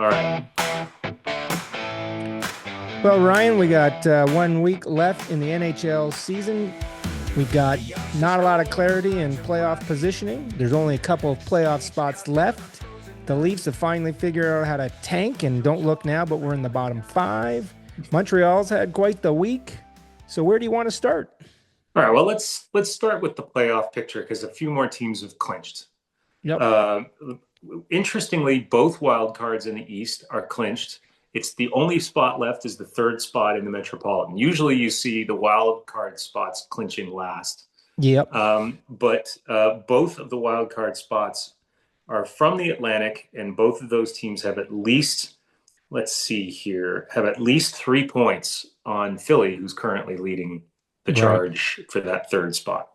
All right. Well, Ryan, we got 1 week left in the NHL season. We got not a lot of clarity in playoff positioning. There's only a couple of playoff spots left. The Leafs have finally figured out how to tank and don't look now, but we're in the bottom five. Montreal's had quite the week. So where do you want to start? All right. Well, let's start with the playoff picture because a few more teams have clinched. Yep. Uh, Interestingly, both wild cards in the East are clinched. It's the only spot left is the third spot in the Metropolitan. Usually, you see the wild card spots clinching last, Yep. but both of the wild card spots are from the Atlantic, and both of those teams have at least, let's see here, have at least 3 points on Philly, who's currently leading the Right. charge for that third spot.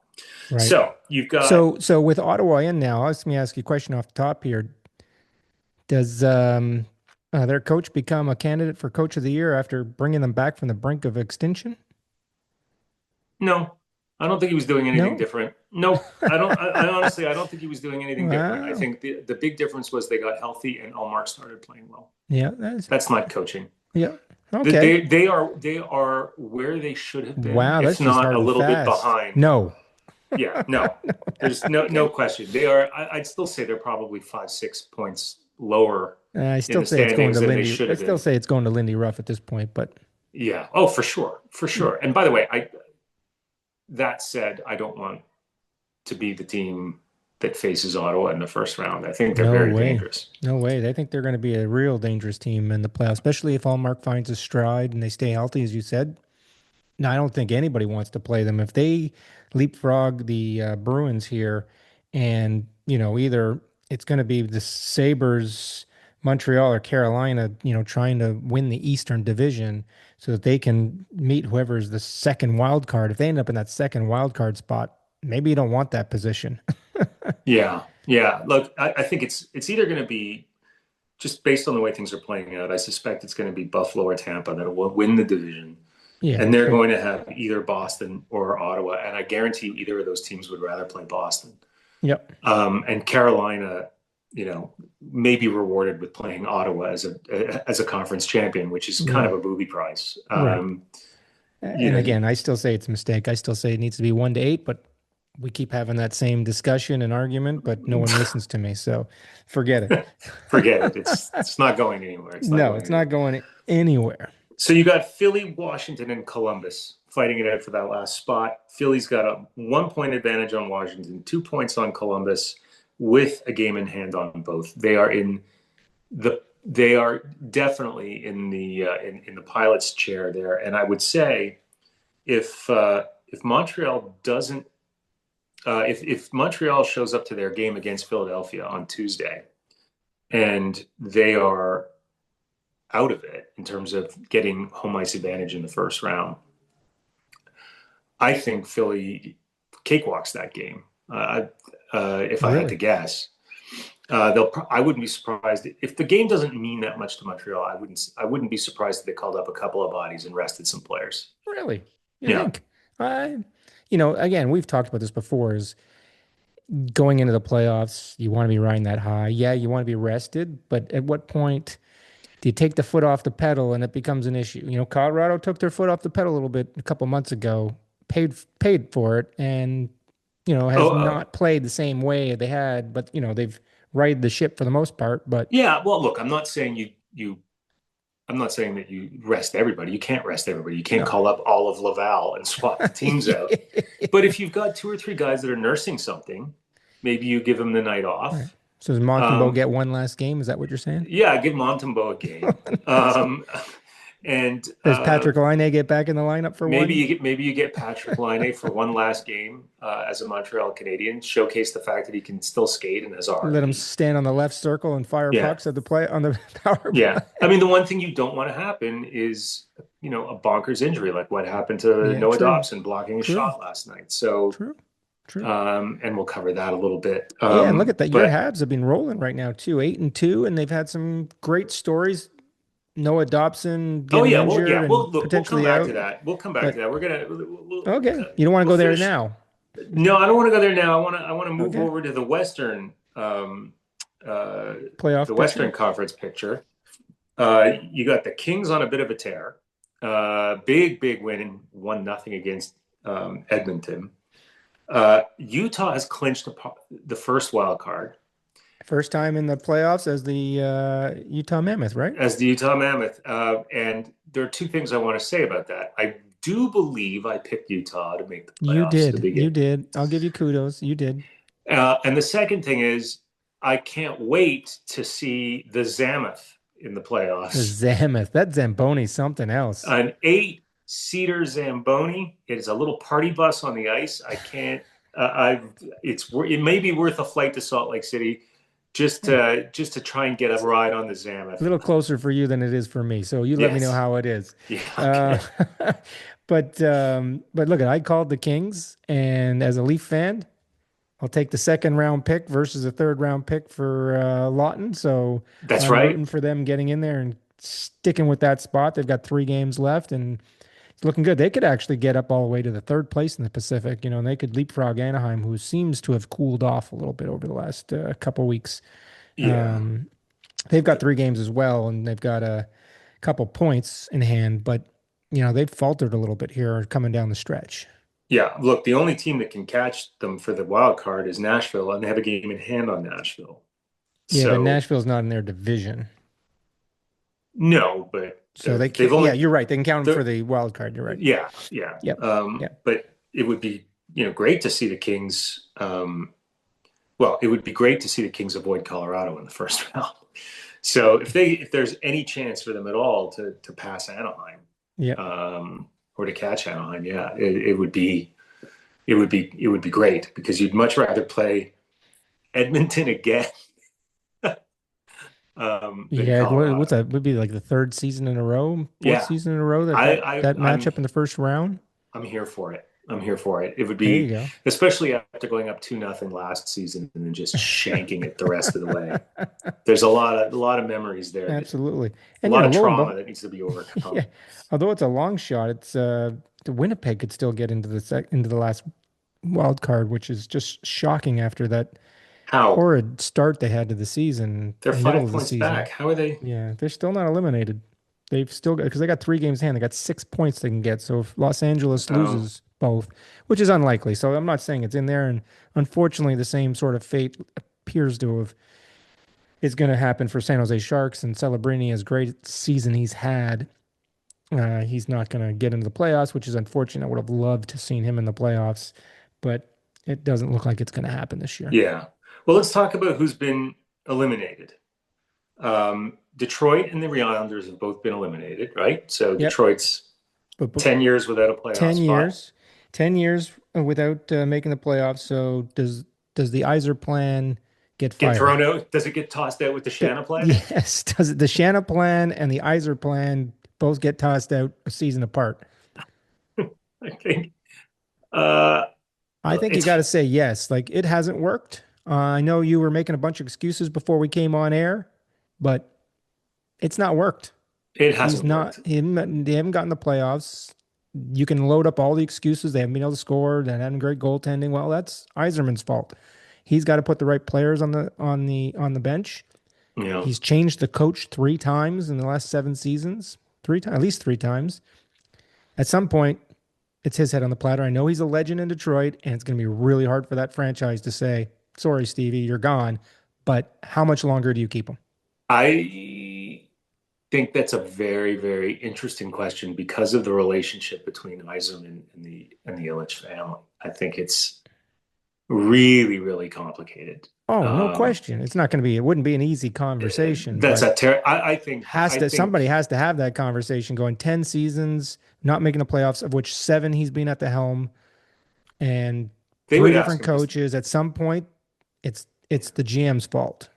Right. So you've got So with Ottawa in now, let me ask you a question off the top here. Does their coach become a candidate for coach of the year after bringing them back from the brink of extinction? no, I don't think he was doing anything No. different. Nope. I honestly, I don't think he was doing anything different. I Wow. think the big difference was they got healthy and Allmark started playing well. Yeah, that's That's not coaching. yeah. Okay. They are where they should have been, Wow, if that's just not a hard and little bit fast. behind. No. Yeah, no, No. there's no Okay. question. They are. I'd still say they're probably 5, 6 points lower I in still the say it's going standings to than they Lindy. should I have still been. say it's going to Lindy Ruff at this point, but Yeah. Oh, for sure, for yeah. sure. And by the way, I that said, I don't want to be the team that faces Ottawa in the first round. I think they're No very way. dangerous. No way. They think they're going to be a real dangerous team in the playoffs, especially if Allmark finds a stride and they stay healthy, as you said. No, I don't think anybody wants to play them. If they leapfrog the Bruins here, and either it's going to be the Sabres, Montreal, or Carolina, trying to win the Eastern Division so that they can meet whoever's the second wild card. If they end up in that second wild card spot, maybe you don't want that position. Yeah, yeah. Look, I think it's either going to be just based on the way things are playing out. I suspect it's going to be Buffalo or Tampa that will win the division, Yeah, and they're but going to have either Boston or Ottawa. And I guarantee you, either of those teams would rather play Boston. yep, And Carolina, may be rewarded with playing Ottawa as a conference champion, which is kind yeah, of a booby prize. right. You And know, again, I still say it's a mistake. I still say it needs to be 1-8, but we keep having that same discussion and argument, but no one listens to me. So forget it. forget it. It's not going anywhere. It's not No, going it's anywhere. not going anywhere. So you got Philly, Washington, and Columbus fighting it out for that last spot. Philly's got a 1 point advantage on Washington, 2 points on Columbus, with a game in hand on both. They are definitely in the pilot's chair there, and I would say if Montreal doesn't if Montreal shows up to their game against Philadelphia on Tuesday and they are out of it in terms of getting home ice advantage in the first round, I think Philly cakewalks that game. If I had to Really? guess, I wouldn't be surprised if the game doesn't mean that much to Montreal. I wouldn't be surprised if they called up a couple of bodies and rested some players. Really? You Yeah. think? I, again, we've talked about this before is going into the playoffs, you want to be riding that high. Yeah, you want to be rested, but at what point do you take the foot off the pedal and it becomes an issue? Colorado took their foot off the pedal a little bit a couple months ago, paid for it, and has Oh, not played the same way they had, but they've righted the ship for the most part. But yeah. Well, look, I'm not saying you. I'm not saying that you rest everybody. You can't rest everybody. You can't no. call up all of Laval and swap the teams out. But if you've got two or three guys that are nursing something, maybe you give them the night Right. off. So does Montembeau Um, get one last game? Is that what you're saying? yeah, give Montembeau a game. One last game. Um, and Does Patrick Laine get back in the lineup for maybe one? you get Patrick Laine for one last game as a Montreal Canadian, showcase the fact that he can still skate and has a Let him heartbeat. stand on the left circle and fire Yeah, pucks at the play on the power yeah. I play. mean, the one thing you don't want to happen is a bonkers injury like what happened to Yeah, Noah true, Dobson blocking a true, shot last night. So, true, true. and we'll cover that a little bit. Yeah, and look at that. Your But Habs have been rolling right now too, 8-2, and they've had some great stories. Noah Dobson oh getting yeah, injured and we'll come potentially back to out. that. We'll come back to But that. We'll okay, you don't want to we'll go there finish. now. No, I don't want to go there now. I want to move Okay, over to uh, playoff the picture. Western Conference picture. You got the Kings on a bit of a tear. Big win in 1-0 against Edmonton. Utah has clinched the first wild card First time in the playoffs as the Utah Mammoth, right? as the Utah Mammoth. And there are two things I want to say about that. I do believe I picked Utah to make the You playoffs to did. You begin. did. I'll give you kudos. You did. And the second thing is, I can't wait to see the Zamoth in the The playoffs. Zammoth. That Zamboni's something else. An 8-seater Zamboni. It is a little party bus on the ice. I can't. It may be worth a flight to Salt Lake City Yeah. just to try and get a ride on the A Zamoth. little closer for you than it is for me. So you let me know Yes. how it is. Yeah. Uh, Okay. but look, I called the Kings, and as a Leaf fan, I'll take the second round pick versus a third round pick for Lawton. So That's I'm right. rooting for them getting in there and sticking with that spot. They've got 3 games left, and it's looking good. They could actually get up all the way to the third place in the Pacific, and they could leapfrog Anaheim, who seems to have cooled off a little bit over the last couple weeks. Yeah. Um, they've got 3 games as well, and they've got a couple points in hand, but they've faltered a little bit here coming down the stretch. Yeah. Look, the only team that can catch them for the wild card is Nashville, and they have a game in hand on Nashville. Yeah, but So Nashville's not in their division. no, but So they they've can't. Yeah, only you're right. They can count them for they're the wild card. You're right. yeah, yeah. Yep. Yep. But it would be, great to see the Kings. Well, it would be great to see the Kings avoid Colorado in the first round. So if there's any chance for them at all to pass Anaheim, Yep. or to catch Anaheim, yeah, it would be great because you'd much rather play Edmonton again than Yeah. What's Colorado. that? Would be like the third season in a row, fourth Yeah, season in a row that I, that I that I'm matchup in the first round. I'm here for it. I'm here for it. It would There you be, go. especially after going up 2-0 last season and then just shanking it the rest of the way. There's a lot of memories there that Absolutely. a And lot of lo and trauma behold, that needs to be yeah. overcome. Although it's a long shot, it's the Winnipeg could still get into the last wild card, which is just shocking after that How? horrid start they had to the season, They're middle five of the points back. season. How are they? Yeah, they're still not eliminated. They've still got because they got 3 games in hand. They got 6 points they can get. So if Los Angeles Oh, loses both, which is unlikely, so I'm not saying it's in there. And unfortunately, the same sort of fate appears to have is going to happen for San Jose Sharks and Celebrini. As great season he's had, he's not going to get into the playoffs, which is unfortunate. I would have loved to seen him in the playoffs, but it doesn't look like it's going to happen this year. yeah. Well, let's talk about who's been eliminated. Detroit and the Islanders have both been eliminated, right? So Yep. Detroit's But 10 years without a playoff 10 spot. years, 10 years without making the playoffs. So does the Yzer plan get Get fired? thrown out? Does it get tossed out with the Shanna plan? Yes. Does it, the Shanna plan and the Yzer plan both get tossed out a season apart? I think uh, I think you it's got to say yes. Like it hasn't worked. I know you were making a bunch of excuses before we came on air, but it's not worked. it He's hasn't not. worked. They haven't gotten the playoffs. You can load up all the excuses. They haven't been able to score. They haven't great goaltending. Well, that's Yzerman's fault. He's got to put the right players on the bench. You know, He's changed the coach 3 times in the last 7 seasons. 3 times, at least 3 times. At some point, it's his head on the platter. I know he's a legend in Detroit, and it's going to be really hard for that franchise to say, "Sorry, Stevie, you're gone." But how much longer do you keep him? I think that's a very, very interesting question because of the relationship between Yzerman and the Illich family. I think it's really, really complicated. Oh, no Um, question. It's not going to be. It wouldn't be an easy conversation, that's but a ter- I think has I to somebody think has to have that conversation. Going 10 seasons, not making the playoffs, of which 7 he's been at the helm, and they three would ask different him to coaches. At some point, it's the GM's fault.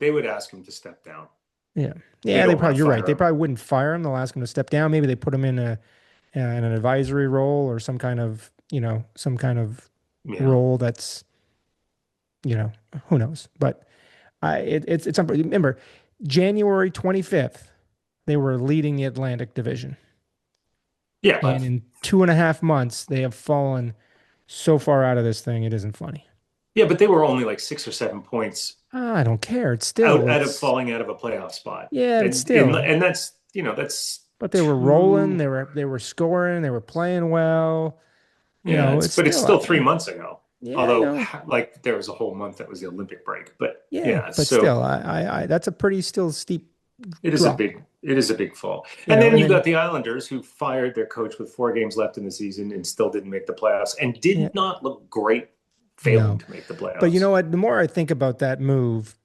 they would ask him to step down. Yeah, They yeah. They don't want probably. to You're right. fire They him. probably wouldn't fire him. They'll ask him to step down. Maybe they put him in an advisory role or some kind of Yeah. role that's who knows. But it's remember January 25th they were leading the Atlantic Division, Yeah, and but in 2.5 months they have fallen so far out of this thing it isn't funny. Yeah, but they were only like 6 or 7 points I don't care. It's still, out of it's falling out of a playoff spot, yeah, but and still. and that's that's But they were rolling. two. They were scoring. They were playing well. Yeah, It's but it's still, still 3 months ago. yeah, I Although, know. like, there was a whole month that was the Olympic break. But Yeah, yeah, but so still, that's a pretty still steep drop. it is a big fall. You And know, then and you've got then the Islanders who fired their coach with 4 games left in the season and still didn't make the playoffs and yeah, did not look great failing no. to make the But you playoffs. know what? The more I think about that move,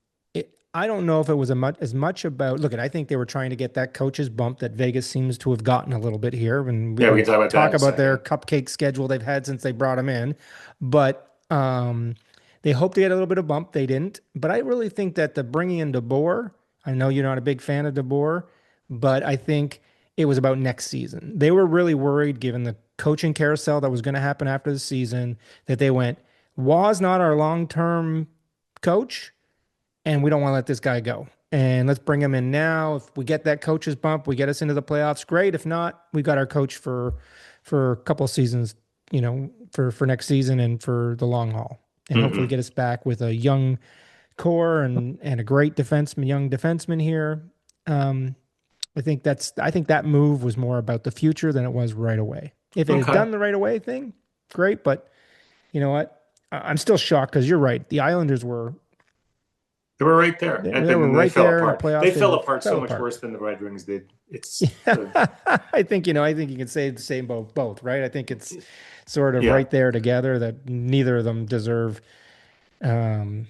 I don't know if it was as much about. Look, I think they were trying to get that coach's bump that Vegas seems to have gotten a little bit here, and we Yeah, we can can talk about that talk in a about their second. cupcake schedule they've had since they brought him in. But they hoped to get a little bit of bump. They didn't. But I really think that the bringing in DeBoer. I know you're not a big fan of DeBoer, but I think it was about next season. They were really worried, given the coaching carousel that was going to happen after the season, that they went, was not our long-term coach, and we don't want to let this guy go. And let's bring him in now. If we get that coach's bump, we get us into the playoffs. Great. If not, we got our coach for a couple of seasons, for next season and for the long haul, and hopefully Hmm. get us back with a young core and a great defenseman, young defenseman here. Um, I think that move was more about the future than it was right away. If it had Okay. done the right away thing, great. But you know what? I'm still shocked because you're right. The Islanders were They were right there, they, and they were then they right fell there in the apart. They playoffs. They fell apart so fell much apart. worse than the Red Wings did. It's Yeah, I think you can say the same about both, right? I think it's sort of yeah. right there together that neither of them deserve um,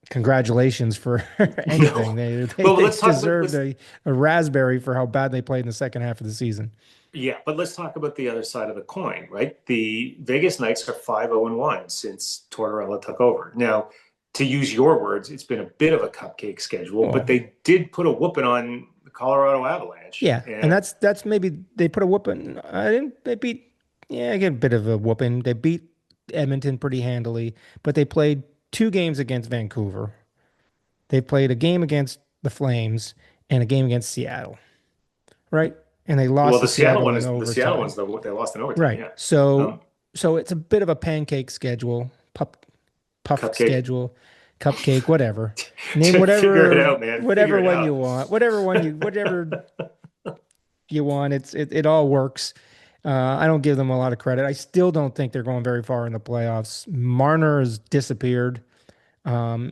congratulations for anything. No. They Well, they let's talk about deserved let's a raspberry for how bad they played in the second half of the season. yeah, but let's talk about the other side of the coin, right? The Vegas Knights are 5-0-1 since Tortorella took over. Now, to use your words, it's been a bit of a cupcake schedule, but Well, they did put a whooping on the Colorado Avalanche. yeah, and And that's maybe they put a whooping. I didn't. They beat. Yeah, I get a bit of a whooping. They beat Edmonton pretty handily, but they played 2 games against Vancouver. They played a game against the Flames and a game against Seattle, right? And they well, lost to the Seattle Seattle one in is the Seattle overtime. one's they lost in overtime, Right. yeah. So Um, so it's a bit of a pancake schedule, puff Cupcake. schedule, cupcake, whatever. Name Figure it out, man. Figure whatever it one you out. want. Whatever you want. It all works. I don't give them a lot of credit. I still don't think they're going very far in the playoffs. Marner has disappeared.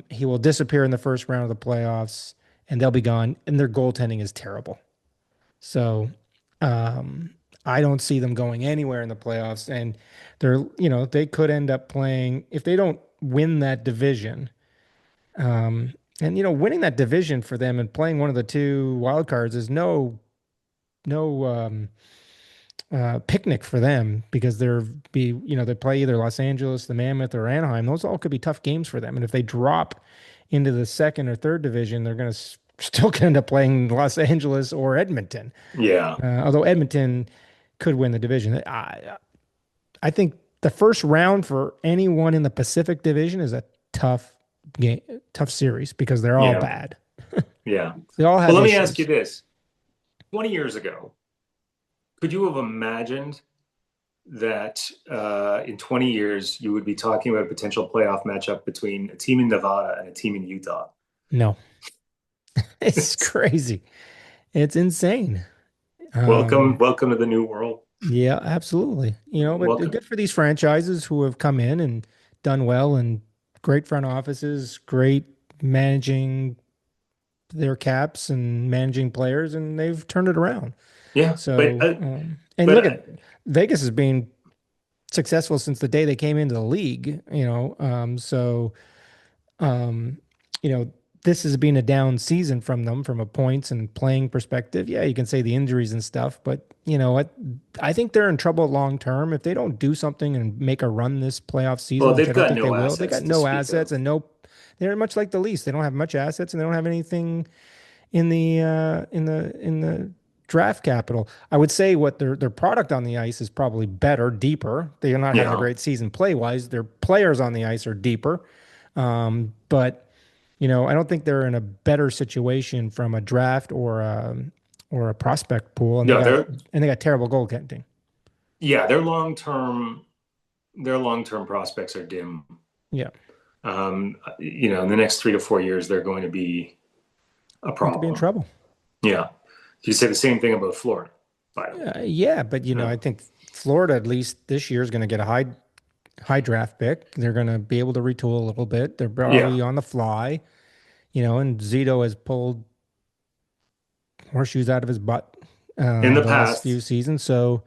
He will disappear in the first round of the playoffs, and they'll be gone. And their goaltending is terrible. So um, I don't see them going anywhere in the playoffs. And they could end up playing if they don't win that division. And winning that division for them and playing one of the two wild cards is no picnic for them because they play either Los Angeles, the Mammoth, or Anaheim. Those all could be tough games for them. And if they drop into the second or third division, they're going to still end up playing Los Angeles or Edmonton. Yeah. Although Edmonton could win the division, I think the first round for anyone in the Pacific Division is a tough game, tough series because they're all Yeah. bad. Yeah. They all Well, have let me ask you issues. this. 20 years ago, could you have imagined that in 20 years you would be talking about a potential playoff matchup between a team in Nevada and a team in Utah? No, it's crazy. It's insane. Welcome, Um, welcome to the new world. yeah, absolutely. But Welcome. good for these franchises who have come in and done well and great front offices, great managing their caps and managing players, and they've turned it around. Yeah, So, and but look at Vegas has been successful since the day they came into the league, um, you know, this has been a down season from them from a points and playing perspective. Yeah, you can say the injuries and stuff, but you know what? I think they're in trouble long term if they don't do something and make a run this playoff season, well, which I they've don't got think they no will. They assets got to no speak assets of. and no. They're much like the Leafs. They don't have much assets and they don't have anything in the draft capital. I would say what their product on the ice is probably better, deeper. They are not having a Yeah. great season play wise. Their players on the ice are deeper, but I don't think they're in a better situation from a draft or a prospect pool, and they No, got they're and they got terrible goaltending. yeah, their long term prospects are dim. Yeah. In the next 3 to 4 years, they're going to be a They could be in problem. trouble. Yeah. You say the same thing about Florida, by the way. Yeah, but Yeah. I think Florida at least this year is going to get a high draft pick. They're going to be able to retool a little bit. They're Yeah. probably on the fly, and Zito has pulled horseshoes out of his butt In the the last few past, seasons. So,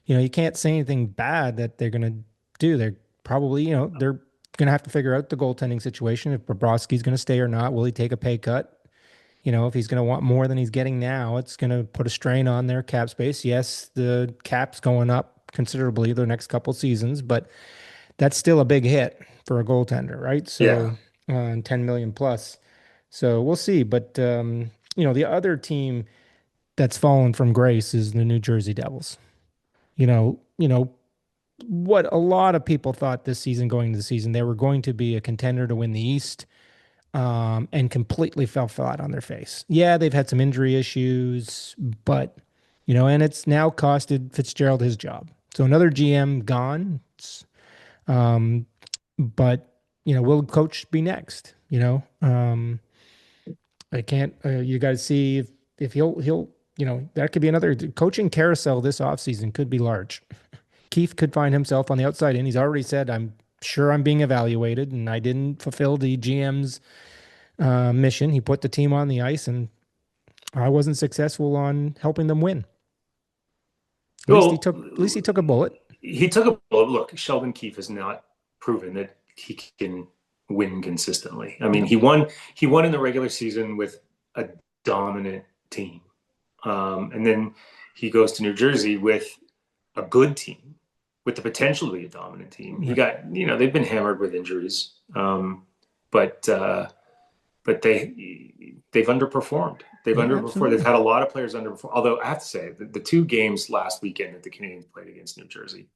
you can't say anything bad that they're going to do. They're probably, they're going to have to figure out the goaltending situation. If Bobrovsky's going to stay or not, will he take a pay cut? If he's going to want more than he's getting now, it's going to put a strain on their cap space. Yes, the cap's going up considerably the next couple seasons, but that's still a big hit for a goaltender, right? yeah. So, 10 million plus. So we'll see. But, the other team that's fallen from grace is the New Jersey Devils. What a lot of people thought this season going into the season, they were going to be a contender to win the East, and completely fell flat on their face. Yeah, they've had some injury issues, but, and it's now costed Fitzgerald his job. So another GM gone. Um, but, will coach be next? I can't, you got to see if he'll, that could be another coaching carousel this offseason could be large. Keith could find himself on the outside in. He's already said, I'm sure I'm being evaluated and I didn't fulfill the GM's mission. He put the team on the ice and I wasn't successful on helping them win. Well, At least he took a bullet. he took a bullet. Look, Sheldon Keefe has not proven that he can win consistently. I mean, No. he won in the regular season with a dominant team. And then he goes to New Jersey with a good team, with the potential to be a dominant team. He Right. got, they've been hammered with injuries, but they've underperformed. They've Yeah, underperformed. They've absolutely. had a lot of players underperform. Although I have to say, the two games last weekend that the Canadians played against New Jersey,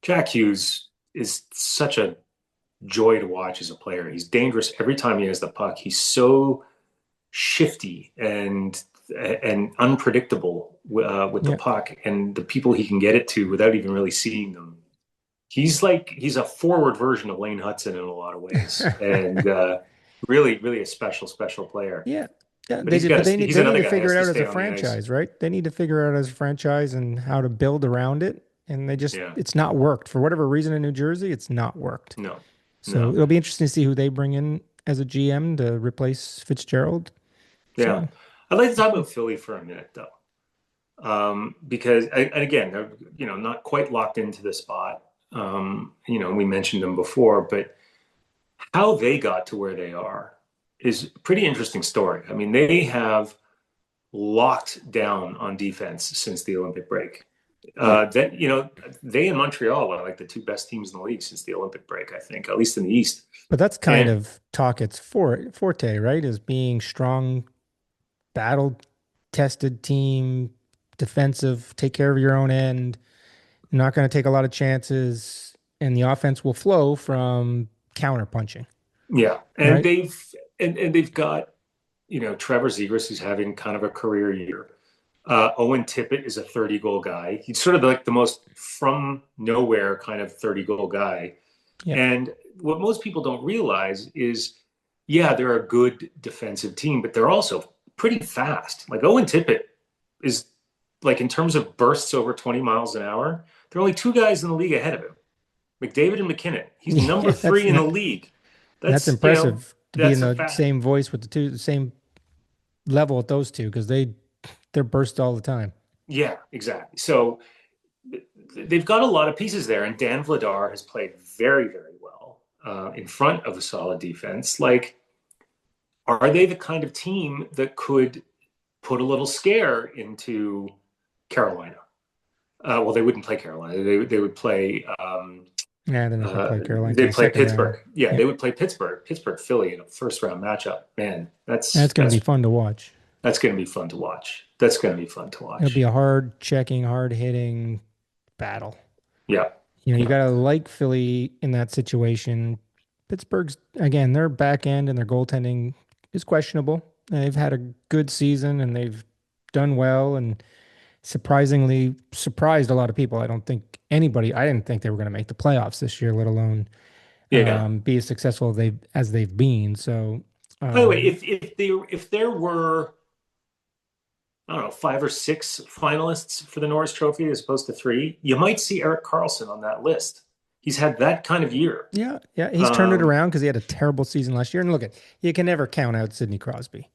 Jack Hughes is such a joy to watch as a player. He's dangerous every time he has the puck. He's so shifty and unpredictable with the Yeah. puck and the people he can get it to without even really seeing them. He's a forward version of Lane Hudson in a lot of ways, and really, really a special player. Yeah. Yeah, But they did, but he's they need another to guy that figure has it to out as stay a on the ice. franchise, right? They need to figure it out as a franchise and how to build around it. And Yeah, it's not worked for whatever reason in New Jersey. It's not worked. no, So no, it'll be interesting to see who they bring in as a GM to replace Fitzgerald. yeah. So I'd like to we'll talk see. about Philly for a minute though, because and again, they're not quite locked into the spot. We mentioned them before, but how they got to where they are is a pretty interesting story. I mean, they have locked down on defense since the Olympic break. Yeah. They and Montreal are like the two best teams in the league since the Olympic break, I think, at least in the East. But that's kind And of Talkett's forte, right? Is being strong, battle tested team, defensive, take care of your own end, not going to take a lot of chances, and the offense will flow from counter punching, yeah, and right? they've got Trevor Zegras, who's having kind of a career year. Owen Tippett is a 30-goal guy. He's sort of like the most from nowhere kind of 30-goal guy. Yeah. And what most people don't realize is, yeah, they're a good defensive team, but they're also pretty fast. Like Owen Tippett is like in terms of bursts over 20 miles an hour, there are only two guys in the league ahead of him, McDavid and McKinnon. He's number Yeah, three in the league. that's That's impressive to be in that's a the fact. same voice with the same level with those two because they're burst all the time. Yeah, exactly. So they've got a lot of pieces there, and Dan Vladar has played very, very well in front of a solid defense. Like, are they the kind of team that could put a little scare into Carolina? Well, they wouldn't play Carolina. They would play. Yeah, they're not going to play Carolina to They'd the play second round. Pittsburgh. Yeah, Yeah, they would play Pittsburgh, Philly in a first round matchup. Man, that's going to be fun to watch. that's going to be fun to watch. That's going to be fun to It'll be watch. a hard checking, hard hitting battle. Yeah, You yeah, got to like Philly in that situation. Pittsburgh's, again, their back end and their goaltending is questionable. They've had a good season and they've done well and surprisingly surprised a lot of people. I didn't think they were going to make the playoffs this year, let alone Yeah. be as successful as they've been. So, By the way, um, if there were, I don't know, five or six finalists for the Norris Trophy as opposed to three, you might see Eric Carlson on that list. He's had that kind of year. yeah, yeah, he's turned it Um, around because he had a terrible season last year. And look at, you can never count out Sidney Crosby.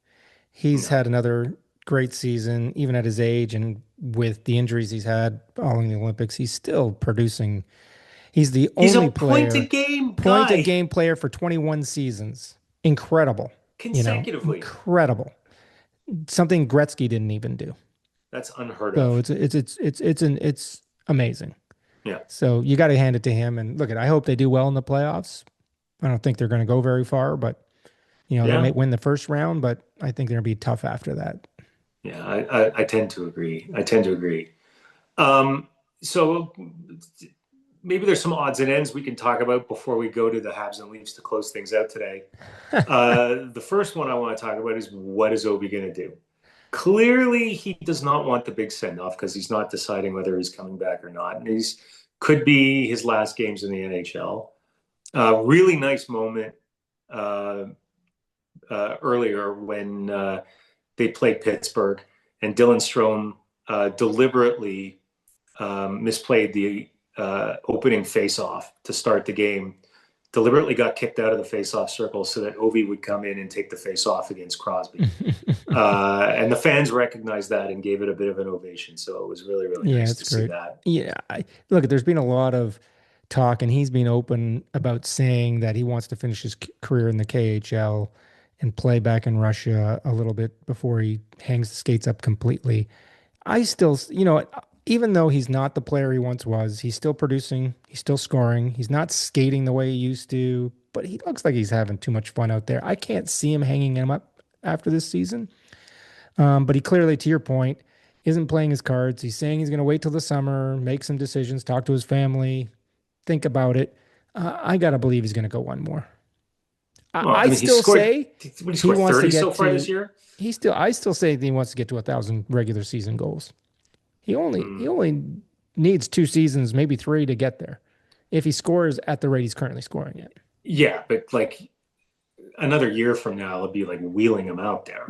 He's no, had another great season, even at his age, and with the injuries he's had following the Olympics, he's still producing. He's the he's a only point a player, game point a guy game player for 21 seasons. Incredible, consecutively. incredible. Something Gretzky didn't even do. That's unheard So of. it's amazing. Yeah. So you got to hand it to him. And look at, I hope they do well in the playoffs. I don't think they're going to go very far, but they may Yeah. win the first round, but I think they're going to be tough after that. Yeah. I tend to agree. I tend to agree. Um, so maybe there's some odds and ends we can talk about before we go to the Habs and Leafs to close things out today. The first one I want to talk about is, what is Obi going to do? Clearly, he does not want the big send off because he's not deciding whether he's coming back or not. And he's could be his last games in the NHL. Really nice moment uh, earlier when they played Pittsburgh and Dylan Strome deliberately misplayed the opening face-off to start the game, deliberately got kicked out of the face-off circle so that Ovi would come in and take the face-off against Crosby. And the fans recognized that and gave it a bit of an ovation. So it was really, really Yeah, nice it's to see great. that. Yeah, look, there's been a lot of talk, and he's been open about saying that he wants to finish his career in the KHL and play back in Russia a little bit before he hangs the skates up completely. I still, even though he's not the player he once was, he's still producing, he's still scoring, he's not skating the way he used to, but he looks like he's having too much fun out there. I can't see him hanging him up after this season. But he clearly, to your point, isn't playing his cards. He's saying he's going to wait till the summer, make some decisions, talk to his family, think about it. I got to believe he's going to go one more. I, Well, I I mean, still say what, he he scored wants to 30 so get far this to, year? I still say that he wants to get to 1,000 regular season goals. He Hmm. only needs 2 seasons, maybe three to get there. If he scores at the rate he's currently scoring it. Yeah, but like another year from now, it'll be like wheeling him out there.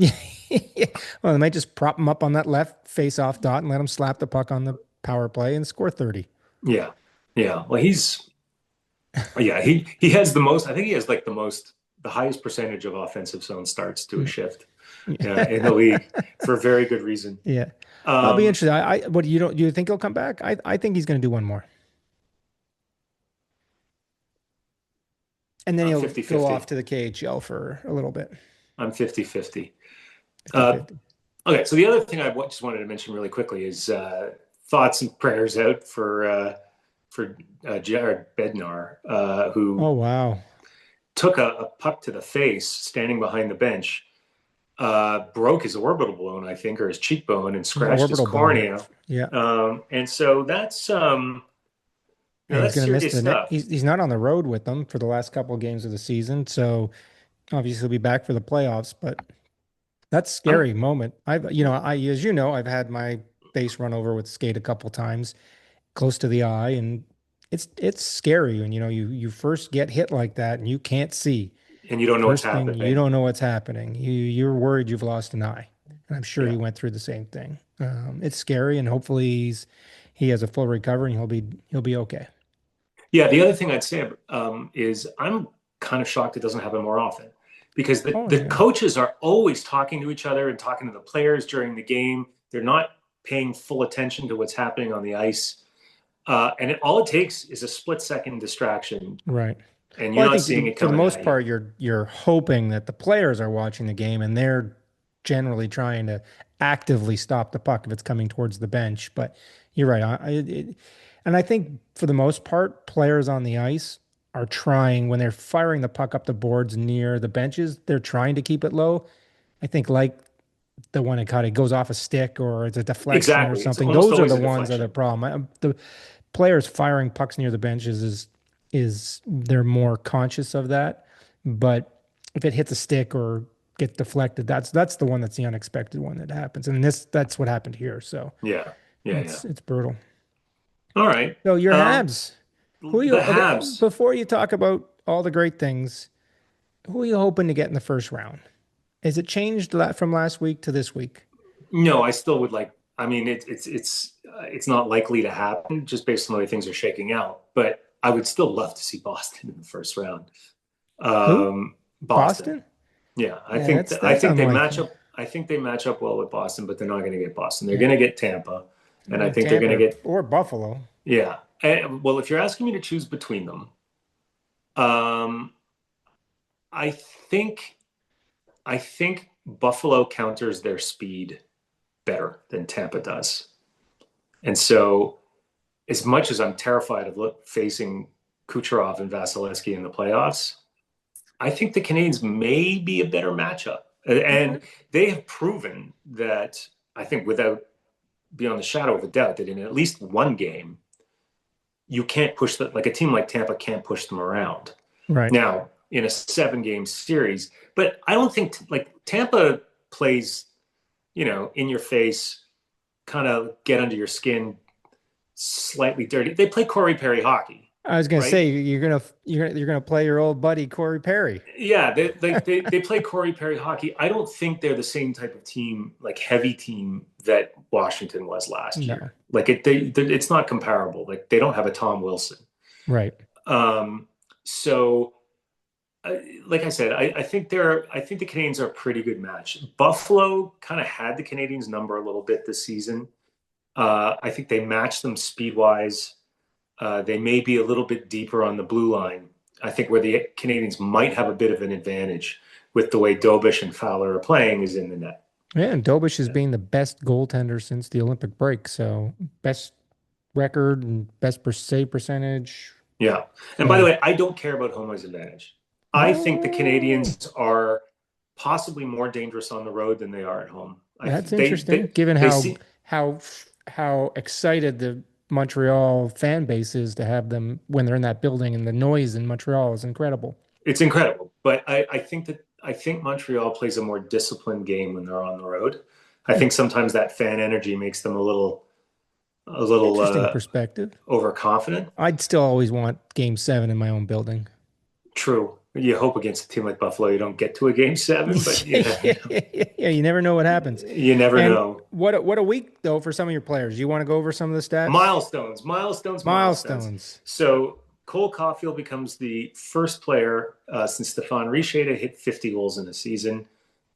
Yeah. Well, they might just prop him up on that left face-off dot and let him slap the puck on the power play and score 30. Yeah. Yeah. Well, yeah, he has the most, I think he has like the highest percentage of offensive zone starts to a Yeah. shift in the league for very good reason. Yeah. I'll be Um, interested. What do you think he'll come back? I think he's going to do one more. And then he'll go off 50-50. to the KHL for a little bit. I'm 50-50. Uh, 50-50. okay, so the other thing I just wanted to mention really quickly is thoughts and prayers out for Jared Bednar, who Oh, wow. took a puck to the face standing behind the bench, broke his orbital bone, I think, or his cheekbone, and His scratched his orbital bone. cornea. Yeah. And so that's And he's that's going to miss serious the net. stuff. He's not on the road with them for the last couple of games of the season. So obviously he'll be back for the playoffs, but that's a I'm scary moment. As you know, I've had my face run over with skate a couple times close to the eye, and it's scary when you first get hit like that and you can't see. and you don't know what's First thing, you happening. don't know what's happening. You're worried you've lost an eye, and I'm sure he Yeah. went through the same thing. It's scary, and hopefully he has a full recovery and he'll be okay. Yeah, the other thing I'd say is I'm kind of shocked it doesn't happen more often because Oh the yeah, coaches are always talking to each other and talking to the players during the game. They're not paying full attention to what's happening on the ice. All it takes is a split-second distraction, right. and you're Well, I not think seeing it for the coming most at you. part, you're hoping that the players are watching the game and they're generally trying to actively stop the puck if it's coming towards the bench. But you're right. And I think for the most part, players on the ice are trying when they're firing the puck up the boards near the benches, they're trying to keep it low. I think like the one it goes off a stick or it's a deflection or Exactly. It's something. almost Those are always the a ones that are the deflection. problem. The players firing pucks near the benches is they're more conscious of that. But if it hits a stick or gets deflected, that's the one that's the unexpected one that happens. And that's what happened here. So Yeah. Yeah. Yeah. it's brutal. All right. So your Habs, who you The Habs. before you talk about all the great things, who are you hoping to get in the first round? Has it changed from last week to this week? No, I still would like. I mean, it's not likely to happen just based on the way things are shaking out. But I would still love to see Boston in the first round. Who? Boston. Boston? Yeah, Yeah, I that's think they match unlikely. up. I think they match up well with Boston, but they're not going to get Boston. They're going to get Tampa, and I think they're going to Tampa get or Buffalo. yeah. Well, if you're asking me to choose between them, um, I think I think Buffalo counters their speed better than Tampa does, and so as much as I'm terrified of facing Kucherov and Vasilevsky in the playoffs, I think the Canadians may be a better matchup. Okay. And they have proven that, I think, without beyond the shadow of a doubt, that in at least one game, you can't push them, like a team like Tampa can't push them around. Right. Now, in a 7 game series, but I don't think like Tampa plays, in your face, kind of get under your skin, slightly dirty. They play Corey Perry hockey, I was gonna right? say you're gonna play your old buddy Corey Perry. Yeah, they play Corey Perry hockey. I don't think they're the same type of team, like heavy team that Washington was last No. year. Like it's not comparable. Like they don't have a Tom Wilson. Right. Um, so, like I said, I think the Canadians are a pretty good match. Buffalo kind of had the Canadians number a little bit this season. I think they matched them speed wise. They may be a little bit deeper on the blue line. I think where the Canadians might have a bit of an advantage with the way Dobish and Fowler are playing is in the net. Yeah, and Dobish is being the best goaltender since the Olympic break. So best record and best per save percentage. Yeah. And by the So way, I don't care about home ice advantage. I think the oh, Canadians are possibly more dangerous on the road than they are at home. that's interesting, given They see how how excited the Montreal fan base is to have them when they're in that building, and the noise in Montreal is incredible. it's incredible, but I think Montreal plays a more disciplined game when they're on the road. I Hmm. think sometimes that fan energy makes them a little Interesting perspective. overconfident. I'd still always want Game 7 in my own building. True. You hope against a team like Buffalo you don't get to a game 7, but you never know. Yeah, you never know what happens. You never And know. what a week though for some of your players. You want to go over some of the stats? Milestones, milestones, milestones. Milestones. So Cole Caulfield becomes the first player since Stefan Richer to hit 50 goals in a season.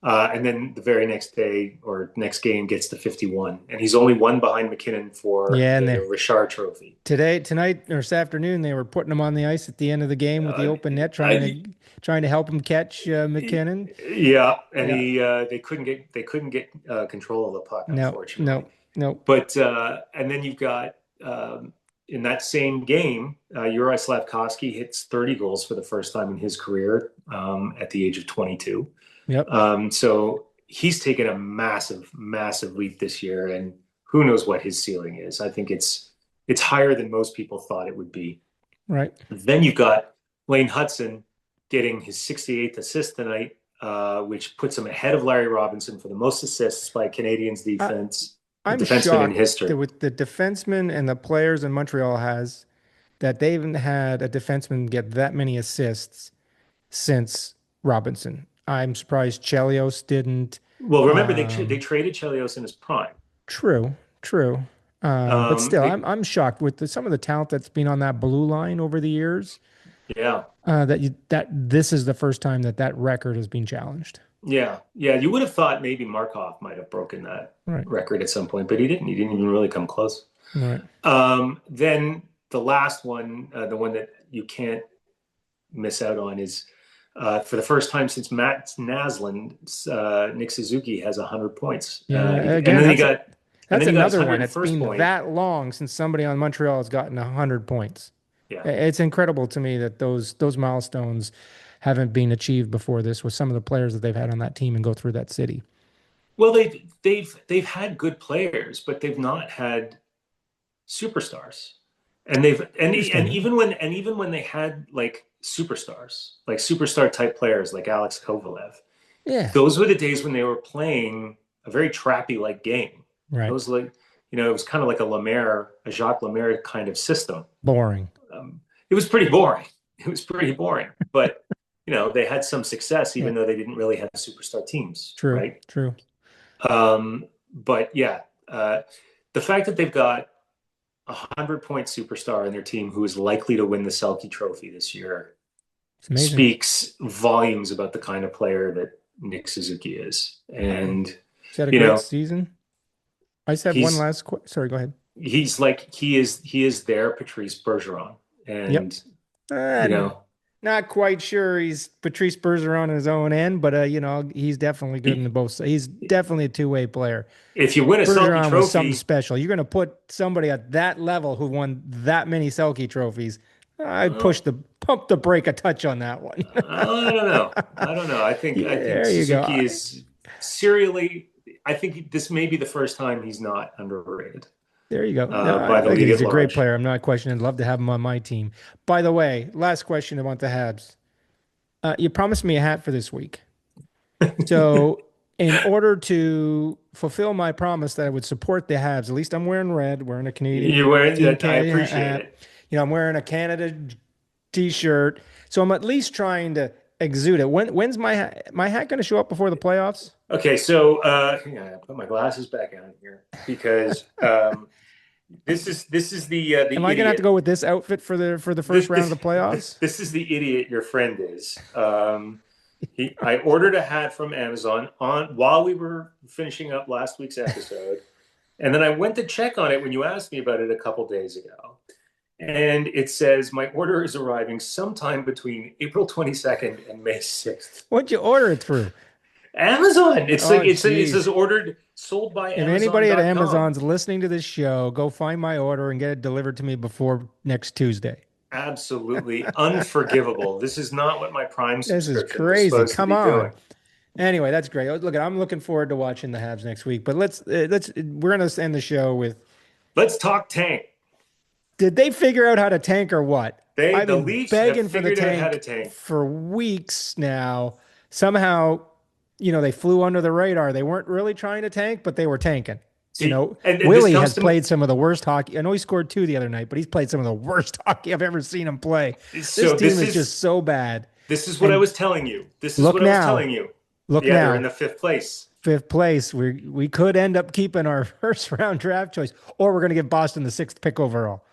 And then the very next day or next game gets to 51. And he's only one behind McKinnon for Yeah, and the they Richard Trophy. tonight or this afternoon they were putting him on the ice at the end of the game with the Uh, open net, I, trying to help him catch McKinnon. yeah, and Yeah. they couldn't get control of the puck, No, unfortunately. no, no. But and then you've got in that same game, Uri Slavkovsky hits 30 goals for the first time in his career at the age of 22. Yep. So he's taken a massive, massive leap this year, and who knows what his ceiling is. I think it's higher than most people thought it would be. Right. Then you've got Lane Hudson getting his 68th assist tonight, which puts him ahead of Larry Robinson for the most assists by Canadians I, I'm defenseman in shocked that history. with the defensemen and the players in Montreal has that they haven't had a defenseman get that many assists since Robinson. I'm surprised Chelios didn't. Well, remember they Um, traded Chelios in his prime. true, true. But still, They I'm shocked with some of the talent that's been on that blue line over the years. Yeah, That this is the first time that record has been challenged. yeah, yeah. You would have thought maybe Markov might have broken that Right, record at some point, but he didn't. He didn't even really come close. right. Then the last one, the one that you can't miss out on, is for the first time since Matt Naslund, Nick Suzuki has 100 points, Yeah. and Again, then he got that's his another one. It's 101st been point. that long since somebody on Montreal has gotten 100 points. Yeah. It's incredible to me that those milestones haven't been achieved before this with some of the players that they've had on that team and go through that city. Well, they've had good players, but they've not had superstars. And they've and Interesting. even when they had like superstars, like superstar type players like Alex Kovalev, Yeah. those were the days when they were playing a very trappy like game. It Right. was like, it was kind of like a Jacques Lemaire kind of system. Boring. It was pretty boring. It was pretty boring, but they had some success, Yeah, even though they didn't really have superstar teams, true, right? true. But yeah, the fact that they've got 100-point superstar in their team who is likely to win the Selke Trophy this year It's amazing. speaks volumes about the kind of player that Nick Suzuki is. And He's had a you great know, season. I just have one he's last Sorry, go ahead. he's like he is their Patrice Bergeron, Yep. and you Uh, know Not quite sure he's Patrice Bergeron on his own end, but he's definitely good in he, the both. He's definitely a two-way player. if you win a Selke Bergeron was something Trophy, special. You're going to put somebody at that level who won that many Selke trophies. I'd well, pump the brake a touch on that one. I don't know. I don't know. I think There you go. Suzuki is serially. I think this may be the first time he's not underrated There you go. No, by the I think league he's at a great large. player. I'm not questioning. I'd love to have him on my team. By the way, last question about the Habs. You promised me a hat for this week. So, in order to fulfill my promise that I would support the Habs, at least I'm wearing red, wearing a You Canadian wear Team that. I Canada appreciate hat. it. I'm wearing a Canada t-shirt. So I'm at least trying to exude it. When's my hat going to show up before the playoffs? Okay, so hang on, I put my glasses back on here because this is Am the I going to have to idiot. go with this outfit for the first This round this of the playoffs? this is the idiot your friend is. I ordered a hat from Amazon on while we were finishing up last week's episode, and then I went to check on it when you asked me about it a couple days ago. And it says my order is arriving sometime between April 22nd and May 6th. What'd you order it through? Amazon. It's like Oh, it says geez. ordered sold by If anybody at Amazon.com. Amazon's listening to this show, go find my order and get it delivered to me before next Tuesday. Absolutely unforgivable. This is not what my Prime This is subscription was crazy. supposed to Come be doing. on. Anyway, that's great. Look, I'm looking forward to watching the Habs next week. But we're gonna end the show with. Let's talk tank. Did they figure out how to tank or what? I've The been Leafs have begging for the figured out how to tank tank. for weeks now. Somehow, they flew under the radar. They weren't really trying to tank, but they were tanking. See, and this Willie comes has to played some of the worst hockey. I know he scored two the other night, but he's played some of the worst hockey I've ever seen him play. This so team this is just is so bad. this is what I And was telling you. This is look what I was now, telling you. look Yeah, they're in now, the fifth place. fifth place. We could end up keeping our first round draft choice, or we're going to give Boston the sixth pick overall.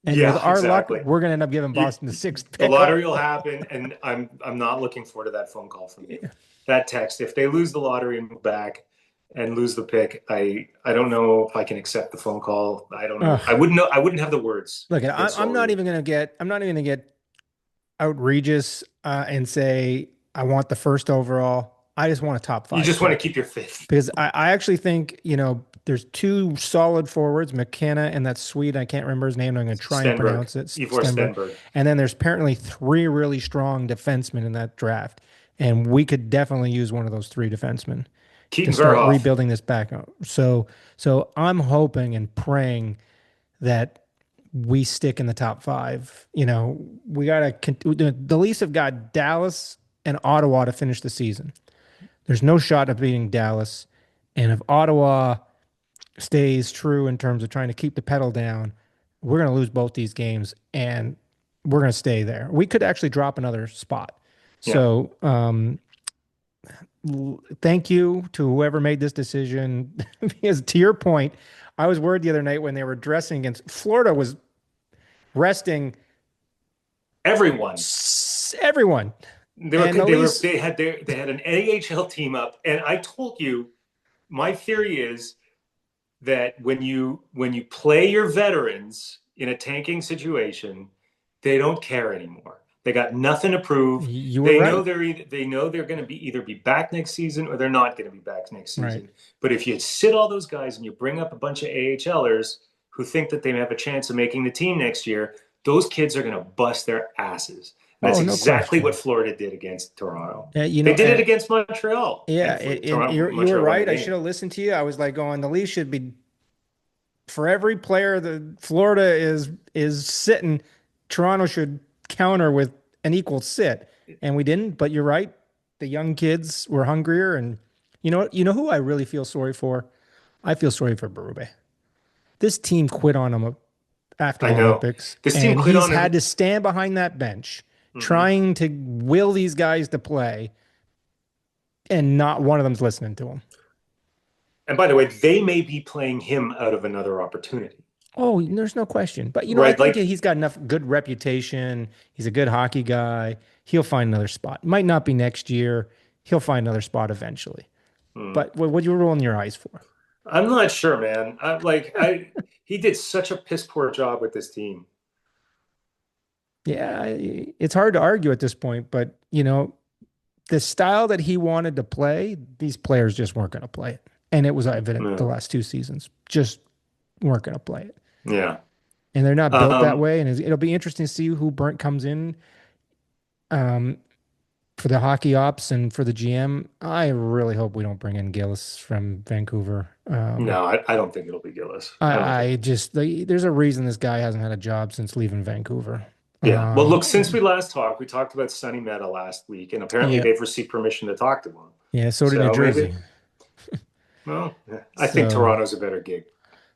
And with Yeah, our luck, exactly. we're going to end up giving You, Boston the sixth the pick lottery will overall. happen, and I'm not looking forward to that phone call from you. That text. If they lose the lottery and move back and lose the pick, I don't know if I can accept the phone call. I don't know. Ugh. I wouldn't have the words Look, to I'm console not you. even going to get. I'm not even going to get outrageous and say I want the first overall. I just want a top You five just want to pick keep your fifth. because I actually think there's two solid forwards, McKenna and that Swede. I can't remember his name. I'm going to try and Stenberg, pronounce it. Ivor Stenberg. Stenberg. And then there's apparently three really strong defensemen in that draft, and we could definitely use one of those three defensemen to Keaton start Verhoff. rebuilding this back up. So I'm hoping and praying that we stick in the top five. We got to. The Leafs have got Dallas and Ottawa to finish the season. There's no shot of beating Dallas, and if Ottawa stays true in terms of trying to keep the pedal down, we're going to lose both these games, and we're going to stay there. We could actually drop another spot. Yeah. So, thank you to whoever made this decision. Because to your point, I was worried the other night when they were dressing against Florida was resting Everyone. everyone. They were And the they were Leafs, they had an AHL team up, and I told you my theory is that when you play your veterans in a tanking situation, they don't care anymore. They got nothing to prove. you were They know right. they're going to be either be back next season or they're not going to be back next Right. season. But if you sit all those guys and you bring up a bunch of AHLers who think that they have a chance of making the team next year, those kids are going to bust their asses. That's Oh, no exactly what question. Florida did against Toronto. You They know, did it against Montreal, yeah, and Toronto, you were Montreal won the right. I game. should have listened to you. I was like going, the Leafs should be for every player that Florida is sitting, Toronto should counter with an equal sit. And we didn't, but you're right. The young kids were hungrier, and you know who I really feel sorry for? I feel sorry for Berube. This team quit on him after I the know Olympics, this team and quit he's on had him. to stand behind that bench trying to will these guys to play, and not one of them's listening to him. And by the way, they may be playing him out of another opportunity. Oh, there's no question. But, I Right, think like, he's got enough good reputation. He's a good hockey guy. He'll find another spot. Might not be next year. He'll find another spot eventually. But what you rolling your eyes for? I'm not sure, man. He did such a piss poor job with this team. Yeah, it's hard to argue at this point, but the style that he wanted to play, these players just weren't going to play it. And it was evident the last 2 seasons. Just weren't going to play it. Yeah. And they're not built that way. And it'll be interesting to see who Brent comes in for the hockey ops and for the GM. I really hope we don't bring in Gillis from Vancouver. No, I don't think it'll be Gillis. There's a reason this guy hasn't had a job since leaving Vancouver. Yeah. Well, look, since we last talked, we talked about Sonny Meta last week, and apparently they've received permission to talk to him. Yeah, so did New Jersey. Well, I think Toronto's a better gig,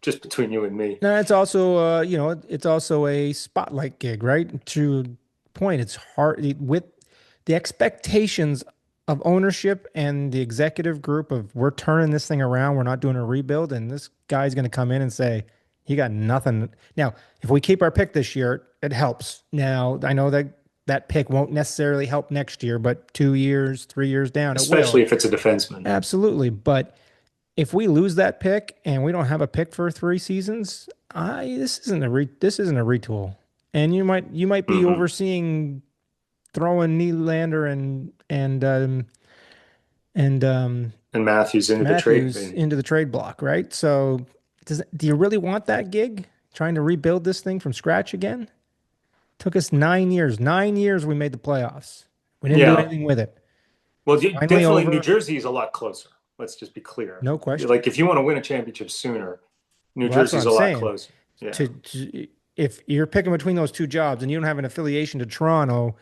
just between you and me. No, it's also, it's also a spotlight gig, right? To point, it's hard with the expectations of ownership and the executive group of we're turning this thing around. We're not doing a rebuild, and this guy's going to come in and say, you got nothing. Now, if we keep our pick this year, it helps. Now, I know that pick won't necessarily help next year, but 2 years, 3 years down, especially if it's a defenseman. Absolutely. But if we lose that pick and we don't have a pick for 3 seasons, this isn't a retool. And you might be overseeing throwing Nylander and Matthews into the trade block, right? So do you really want that gig? Trying to rebuild this thing from scratch again? Took us 9 years. 9 years we made the playoffs. We didn't do anything with it. Well, definitely New Jersey is a lot closer. Let's just be clear. No question. Like, if you want to win a championship sooner, New Jersey's a lot closer. Yeah. If you're picking between those 2 jobs and you don't have an affiliation to Toronto,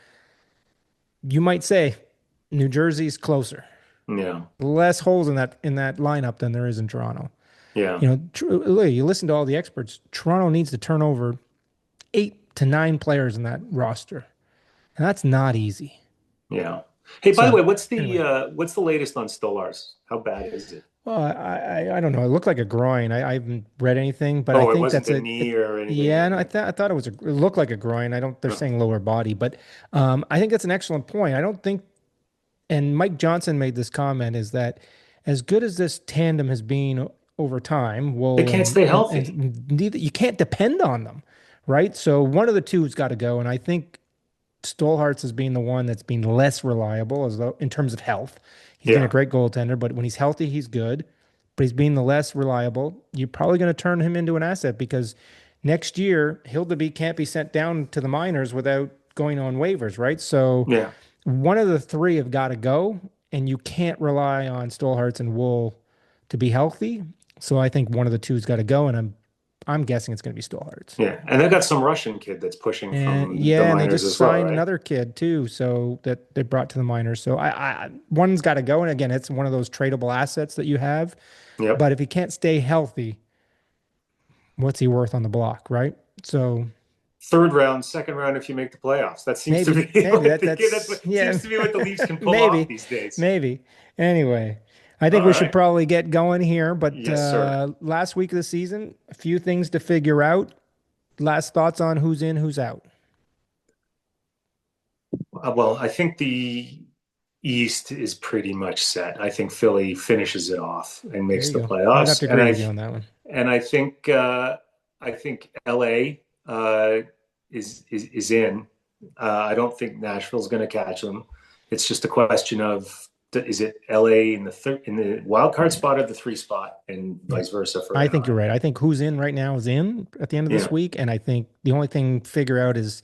you might say New Jersey's closer. Yeah. Less holes in that lineup than there is in Toronto. Yeah. You listen to all the experts. Toronto needs to turn over 8 to 9 players in that roster, and that's not easy. Yeah. Hey, by the way, what's the latest on Stolarz? How bad is it? Well, I don't know. It looked like a groin. I haven't read anything, but I think that's a knee or anything. Yeah, no, I thought it looked like a groin. They're saying lower body, but I think that's an excellent point. I don't think, and Mike Johnson made this comment, is that as good as this tandem has been over time, they can't stay healthy. You can't depend on them, right? So one of the two's got to go, and I think Stolhartz has been the one that's been less reliable in terms of health. He's been a great goaltender, but when he's healthy, he's good. But he's been the less reliable. You're probably going to turn him into an asset because next year, Hildeby can't be sent down to the minors without going on waivers, right? So one of the 3 have got to go, and you can't rely on Stolhartz and Wool to be healthy. So I think one of the 2's got to go, and I'm guessing it's going to be Stolhartz. Yeah, and they've got some Russian kid that's pushing from the minors and they just signed right? another kid too, so that they brought to the minors. So one's got to go, and again, it's one of those tradable assets that you have. Yep. But if he can't stay healthy, what's he worth on the block, right? So 3rd round, 2nd round if you make the playoffs. That seems to be seems to be what the Leafs can pull off these days. Maybe. Anyway, I think we should probably get going here, but last week of the season, a few things to figure out. Last thoughts on who's in, who's out? Well, I think the East is pretty much set. I think Philly finishes it off and makes the playoffs. I'd have to agree with you on that one. And I think LA is in. I don't think Nashville's going to catch them. It's just a question of, is it LA in the wild card spot or the 3 spot, and vice versa? I think you're right. I think who's in right now is in at the end of this week, and I think the only thing to figure out is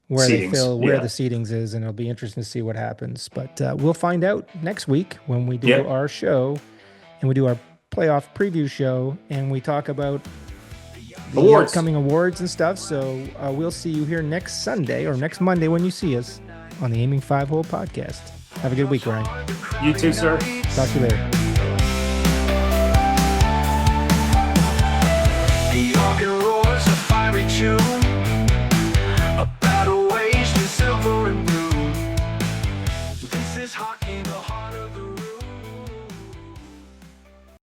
where the seedings is, and it'll be interesting to see what happens. But we'll find out next week when we do our show, and we do our playoff preview show, and we talk about the upcoming awards and stuff. So we'll see you here next Sunday or next Monday when you see us on the Aiming 5 Hole podcast. Have a good week, Ryan. You too, sir. Talk to you later.